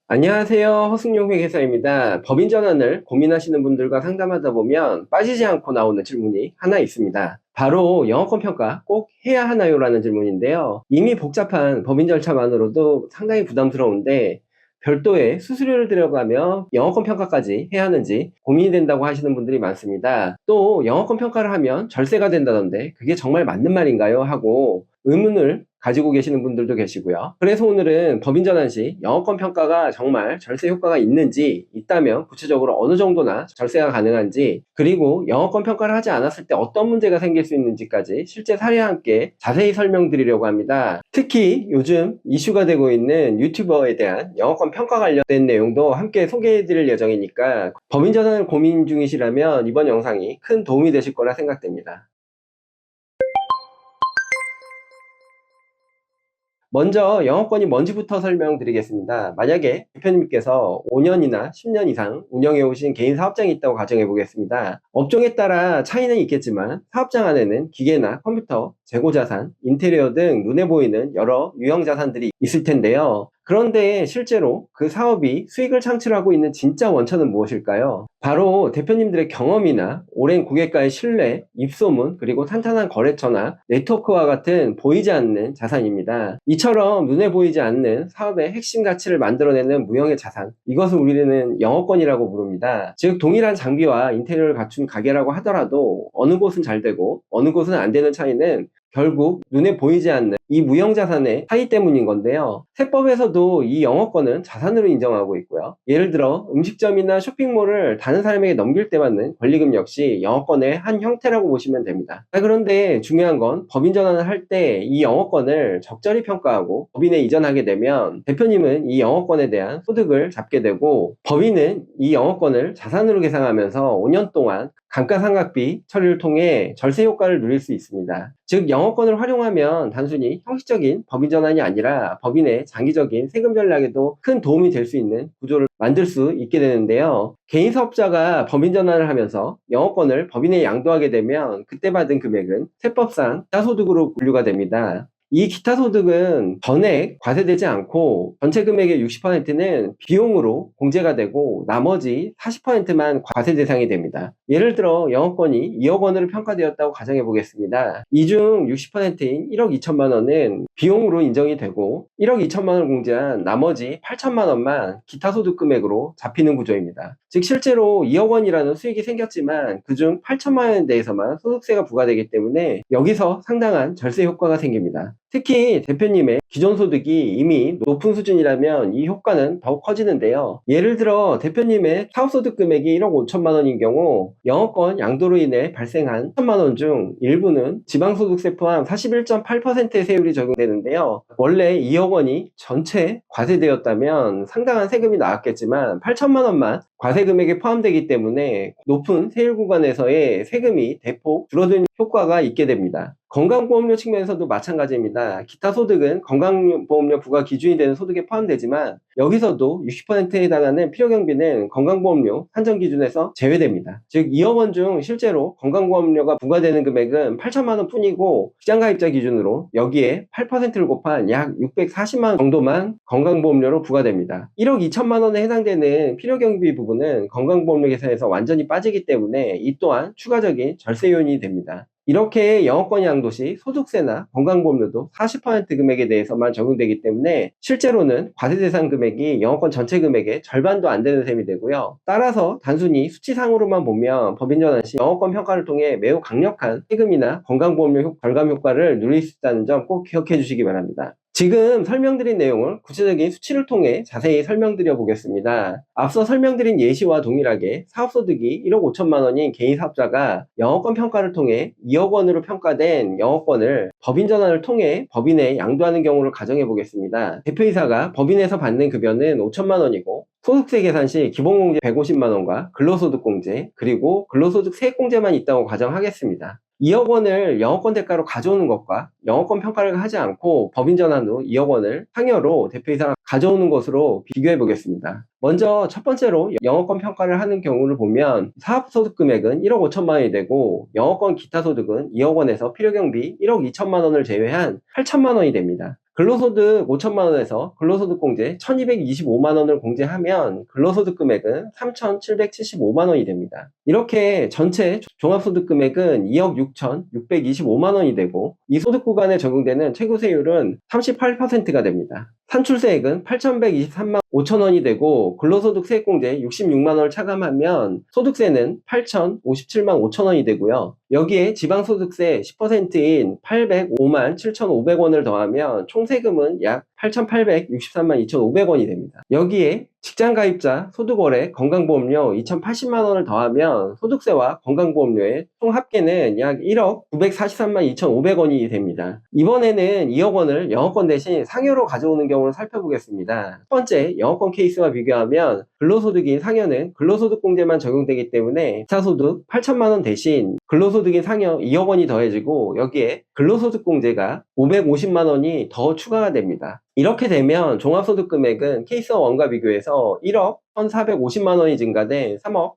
안녕하세요. 허승용 회계사입니다. 법인 전환을 고민하시는 분들과 상담하다 보면 빠지지 않고 나오는 질문이 하나 있습니다. 바로 영어권 평가 꼭 해야 하나요? 라는 질문인데요. 이미 복잡한 법인 절차만으로도 상당히 부담스러운데 별도의 수수료를 들여가며 영어권 평가까지 해야 하는지 고민이 된다고 하시는 분들이 많습니다. 또 영어권 평가를 하면 절세가 된다던데 그게 정말 맞는 말인가요? 하고 의문을 가지고 계시는 분들도 계시고요. 그래서 오늘은 법인 전환 시 영어권 평가가 정말 절세 효과가 있는지, 있다면 구체적으로 어느 정도나 절세가 가능한지, 그리고 영어권 평가를 하지 않았을 때 어떤 문제가 생길 수 있는지까지 실제 사례와 함께 자세히 설명드리려고 합니다. 특히 요즘 이슈가 되고 있는 유튜버에 대한 영어권 평가 관련된 내용도 함께 소개해드릴 예정이니까 법인 전환을 고민 중이시라면 이번 영상이 큰 도움이 되실 거라 생각됩니다. 먼저 영어권이 뭔지부터 설명드리겠습니다. 만약에 대표님께서 5년이나 10년 이상 운영해 오신 개인 사업장이 있다고 가정해 보겠습니다. 업종에 따라 차이는 있겠지만 사업장 안에는 기계나 컴퓨터, 재고자산, 인테리어 등 눈에 보이는 여러 유형 자산들이 있을 텐데요. 그런데 실제로 그 사업이 수익을 창출하고 있는 진짜 원천은 무엇일까요? 바로 대표님들의 경험이나 오랜 고객과의 신뢰, 입소문, 그리고 탄탄한 거래처나 네트워크와 같은 보이지 않는 자산입니다. 이처럼 눈에 보이지 않는 사업의 핵심 가치를 만들어내는 무형의 자산, 이것을 우리는 영어권이라고 부릅니다. 즉 동일한 장비와 인테리어를 갖춘 가게라고 하더라도 어느 곳은 잘 되고 어느 곳은 안 되는 차이는 결국 눈에 보이지 않는 이 무형자산의 차이 때문인 건데요. 세법에서도 이 영어권은 자산으로 인정하고 있고요. 예를 들어 음식점이나 쇼핑몰을 다른 사람에게 넘길 때 받는 권리금 역시 영어권의 한 형태라고 보시면 됩니다. 그런데 중요한 건 법인 전환을 할 때 이 영어권을 적절히 평가하고 법인에 이전하게 되면 대표님은 이 영어권에 대한 소득을 잡게 되고 법인은 이 영어권을 자산으로 계상하면서 5년 동안 감가상각비 처리를 통해 절세 효과를 누릴 수 있습니다. 즉 영어권을 활용하면 단순히 형식적인 법인 전환이 아니라 법인의 장기적인 세금 전략에도 큰 도움이 될 수 있는 구조를 만들 수 있게 되는데요. 개인 사업자가 법인 전환을 하면서 영어권을 법인에 양도하게 되면 그때 받은 금액은 세법상 기타소득으로 분류가 됩니다. 이 기타 소득은 전액 과세되지 않고 전체 금액의 60%는 비용으로 공제가 되고 나머지 40%만 과세 대상이 됩니다. 예를 들어 영어권이 2억 원으로 평가되었다고 가정해 보겠습니다. 이 중 60%인 1억 2천만 원은 비용으로 인정이 되고 1억 2천만 원을 공제한 나머지 8천만 원만 기타 소득 금액으로 잡히는 구조입니다. 즉 실제로 2억 원이라는 수익이 생겼지만 그중 8천만 원에 대해서만 소득세가 부과되기 때문에 여기서 상당한 절세 효과가 생깁니다. 특히 대표님의 기존 소득이 이미 높은 수준이라면 이 효과는 더욱 커지는데요. 예를 들어 대표님의 사업소득 금액이 1억 5천만 원인 경우 영어권 양도로 인해 발생한 1천만 원 중 일부는 지방소득세 포함 41.8%의 세율이 적용되는데요. 원래 2억 원이 전체 과세되었다면 상당한 세금이 나왔겠지만 8천만 원만 과세 금액에 포함되기 때문에 높은 세율 구간에서의 세금이 대폭 줄어드는 효과가 있게 됩니다. 건강보험료 측면에서도 마찬가지입니다. 기타 소득은 건강보험료 부과 기준이 되는 소득에 포함되지만 여기서도 60%에 해당하는 필요경비는 건강보험료 산정 기준에서 제외됩니다. 즉 2억 원 중 실제로 건강보험료가 부과되는 금액은 8천만 원 뿐이고 시장가입자 기준으로 여기에 8%를 곱한 약 640만 원 정도만 건강보험료로 부과됩니다. 1억 2천만 원에 해당되는 필요경비 부분은 건강보험료 계산에서 완전히 빠지기 때문에 이 또한 추가적인 절세 요인이 됩니다. 이렇게 영어권 양도 시 소득세나 건강보험료도 40% 금액에 대해서만 적용되기 때문에 실제로는 과세 대상 금액이 영어권 전체 금액의 절반도 안 되는 셈이 되고요. 따라서 단순히 수치상으로만 보면 법인 전환 시 영어권 평가를 통해 매우 강력한 세금이나 건강보험료 절감 효과를 누릴 수 있다는 점 꼭 기억해 주시기 바랍니다. 지금 설명드린 내용을 구체적인 수치를 통해 자세히 설명드려 보겠습니다. 앞서 설명드린 예시와 동일하게 사업소득이 1억 5천만 원인 개인 사업자가 영어권 평가를 통해 2억 원으로 평가된 영어권을 법인 전환을 통해 법인에 양도하는 경우를 가정해 보겠습니다. 대표이사가 법인에서 받는 급여는 5천만 원이고 소득세 계산 시 기본공제 150만 원과 근로소득공제 그리고 근로소득 세액공제만 있다고 가정하겠습니다. 2억 원을 영어권 대가로 가져오는 것과 영어권 평가를 하지 않고 법인 전환 후 2억 원을 상여로 대표이사가 가져오는 것으로 비교해 보겠습니다. 먼저 첫 번째로 영어권 평가를 하는 경우를 보면 사업소득 금액은 1억 5천만 원이 되고 영어권 기타 소득은 2억 원에서 필요경비 1억 2천만 원을 제외한 8천만 원이 됩니다. 근로소득 5천만 원에서 근로소득공제 1225만 원을 공제하면 근로소득 금액은 3,775만 원이 됩니다. 이렇게 전체 종합소득 금액은 2억 6,625만 원이 되고 이 소득 구간에 적용되는 최고세율은 38%가 됩니다. 산출세액은 8,123만 5천 원이 되고 근로소득 세액공제 66만 원을 차감하면 소득세는 8,057만 5천 원이 되고요. 여기에 지방소득세 10%인 805만 7,500원을 더하면 총 세금은 약 8,863만 2,500원이 됩니다. 여기에 직장가입자 소득월에 건강보험료 2,080만 원을 더하면 소득세와 건강보험료의 총 합계는 약 1억 943만 2,500원이 됩니다. 이번에는 2억 원을 영업권 대신 상여로 가져오는 경우를 살펴보겠습니다. 첫 번째 영업권 케이스와 비교하면 근로소득인 상여는 근로소득공제만 적용되기 때문에 기타소득 8천만 원 대신 근로소득인 상여 2억 원이 더해지고 여기에 근로소득공제가 550만 원이 더 추가가 됩니다. 이렇게 되면 종합소득 금액은 케이스 1과 비교해서 1억 1,450만 원이 증가된 3억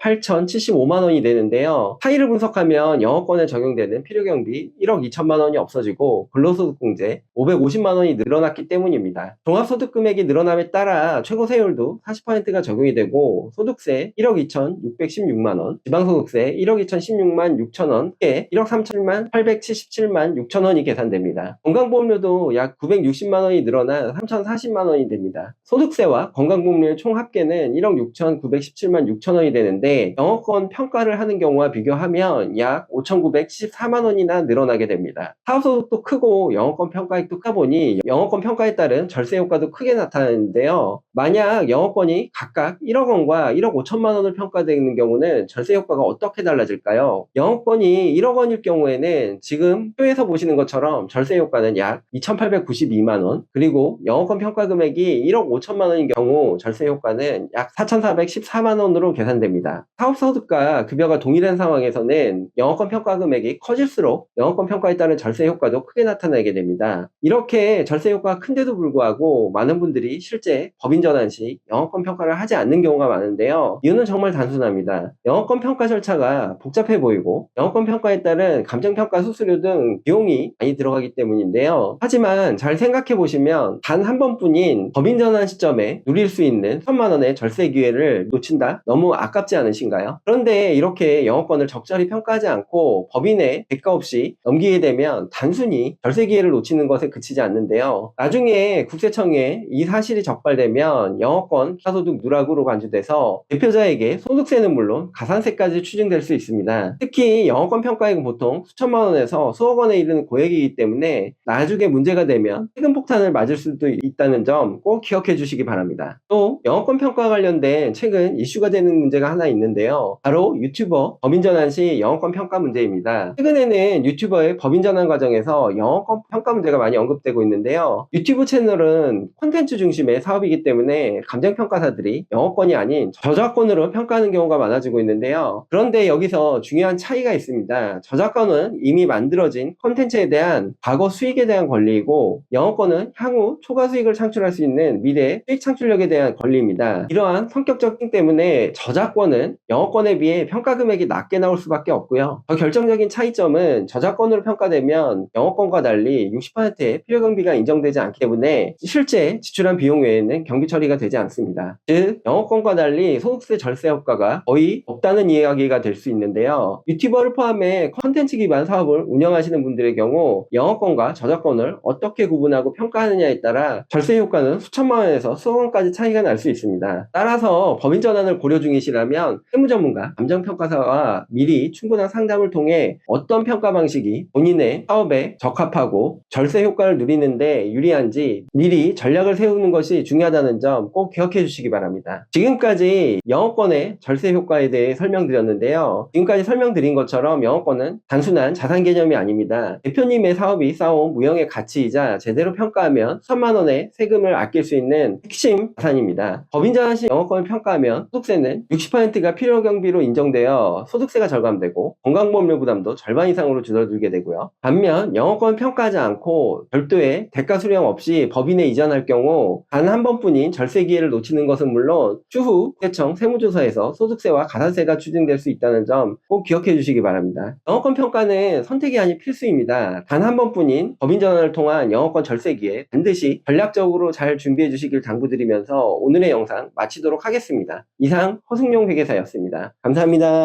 8,075만 원이 되는데요. 차이를 분석하면 영업권에 적용되는 필요경비 1억 2천만 원이 없어지고 근로소득공제 550만 원이 늘어났기 때문입니다. 종합소득 금액이 늘어남에 따라 최고세율도 40%가 적용이 되고 소득세 1억 2,616만 원, 지방소득세 1억 2,016만 6천 원, 에 1억 3천만 877만 6천 원이 계산됩니다. 건강보험료도 약 960만 원이 늘어나 3,040만 원이 됩니다. 소득세와 건강보험료의 총 합계는 1억 6,917만 6천 원이 되는데 영업권 평가를 하는 경우와 비교하면 약 5,974만 원이나 늘어나게 됩니다. 사업소득도 크고 영업권 평가액도 크다 보니 영업권 평가에 따른 절세 효과도 크게 나타나는데요. 만약 영업권이 각각 1억 원과 1억 5천만 원을 평가되는 경우는 절세 효과가 어떻게 달라질까요? 영업권이 1억 원일 경우에는 지금 표에서 보시는 것처럼 절세 효과는 약 2,892만 원, 그리고 영업권 평가 금액이 1억 5천만 원인 경우 절세 효과는 약 4,414만 원으로 계산됩니다. 사업소득과 급여가 동일한 상황에서는 영업권 평가 금액이 커질수록 영업권 평가에 따른 절세 효과도 크게 나타나게 됩니다. 이렇게 절세 효과가 큰데도 불구하고 많은 분들이 실제 법인 전환 시 영업권 평가를 하지 않는 경우가 많은데요. 이유는 정말 단순합니다. 영업권 평가 절차가 복잡해 보이고 영업권 평가에 따른 감정평가 수수료 등 비용이 많이 들어가기 때문인데요. 하지만 잘 생각해 보시면 단 한 번뿐인 법인 전환 시점에 누릴 수 있는 1,000만 원의 절세 기회를 놓친다? 너무 아깝지 않으신가요? 그런데 이렇게 영업권을 적절히 평가하지 않고 법인에 대가 없이 넘기게 되면 단순히 절세 기회를 놓치는 것에 그치지 않는데요. 나중에 국세청에 이 사실이 적발되면 영업권 기타소득 누락으로 간주돼서 대표자에게 소득세는 물론 가산세까지 추징될 수 있습니다. 특히 영업권 평가액은 보통 수천만 원에서 수억 원에 이르는 고액이기 때문에 나중에 문제가 되면 세금 폭탄을 맞을 수도 있다는 점 꼭 기억해 주시기 바랍니다. 또 영업권 평가와 관련된 최근 이슈가 되는 문제가 하나 있는데요. 바로 유튜버 법인 전환 시 영업권 평가 문제입니다. 최근에는 유튜버의 법인 전환 과정에서 영업권 평가 문제가 많이 언급되고 있는데요. 유튜브 채널은 콘텐츠 중심의 사업이기 때문에 감정평가사들이 영업권이 아닌 저작권으로 평가하는 경우가 많아지고 있는데요. 그런데 여기서 중요한 차이가 있습니다. 저작권은 이미 만들어진 콘텐츠에 대한 과거 수익에 대한 권리이고 영업권은 향후 초과 수익을 창출할 수 있는 미래 수익 창출력에 대한 권리입니다. 이러한 성격적 특징 때문에 저작권은 영업권에 비해 평가 금액이 낮게 나올 수밖에 없고요. 더 결정적인 차이점은 저작권으로 평가되면 영업권과 달리 60%의 필요경비가 인정되지 않기 때문에 실제 지출한 비용 외에는 경비 처리가 되지 않습니다. 즉 영업권과 달리 소득세 절세 효과가 거의 없다는 이야기가 될 수 있는데요. 유튜버를 포함해 콘텐츠 기반 사업을 운영하시는 분들의 경우 영업권과 저작권을 어떻게 구분하고 평가하느냐에 따라 절세 효과는 수천만 원에서 수억 원까지 차이가 날 수 있습니다. 따라서 법인 전환을 고려 중이시라면 세무전문가, 감정평가사와 미리 충분한 상담을 통해 어떤 평가 방식이 본인의 사업에 적합하고 절세 효과를 누리는데 유리한지 미리 전략을 세우는 것이 중요하다는 점 꼭 기억해 주시기 바랍니다. 지금까지 영업권의 절세 효과에 대해 설명드렸는데요. 지금까지 설명드린 것처럼 영업권은 단순한 자산 개념이 아닙니다. 대표님의 사업이 쌓아온 무형의 가치이자 제대로 평가하면 1,000만 원의 세금을 아낄 수 있는 핵심 자산입니다. 법인 전환 시 영업권을 평가하면 소득세는 60%가 가산세가 필요 경비로 인정되어 소득세가 절감되고 건강보험료 부담도 절반 이상으로 줄어들게 되고요. 반면 영어권 평가하지 않고 별도의 대가 수령 없이 법인에 이전할 경우 단 한 번뿐인 절세 기회를 놓치는 것은 물론 추후 세청 세무조사에서 소득세와 가산세가 추징될 수 있다는 점 꼭 기억해 주시기 바랍니다. 영어권 평가는 선택이 아닌 필수입니다. 단 한 번뿐인 법인 전환을 통한 영어권 절세 기회 반드시 전략적으로 잘 준비해 주시길 당부드리면서 오늘의 영상 마치도록 하겠습니다. 이상 허승용 회계사였습니다. 감사합니다.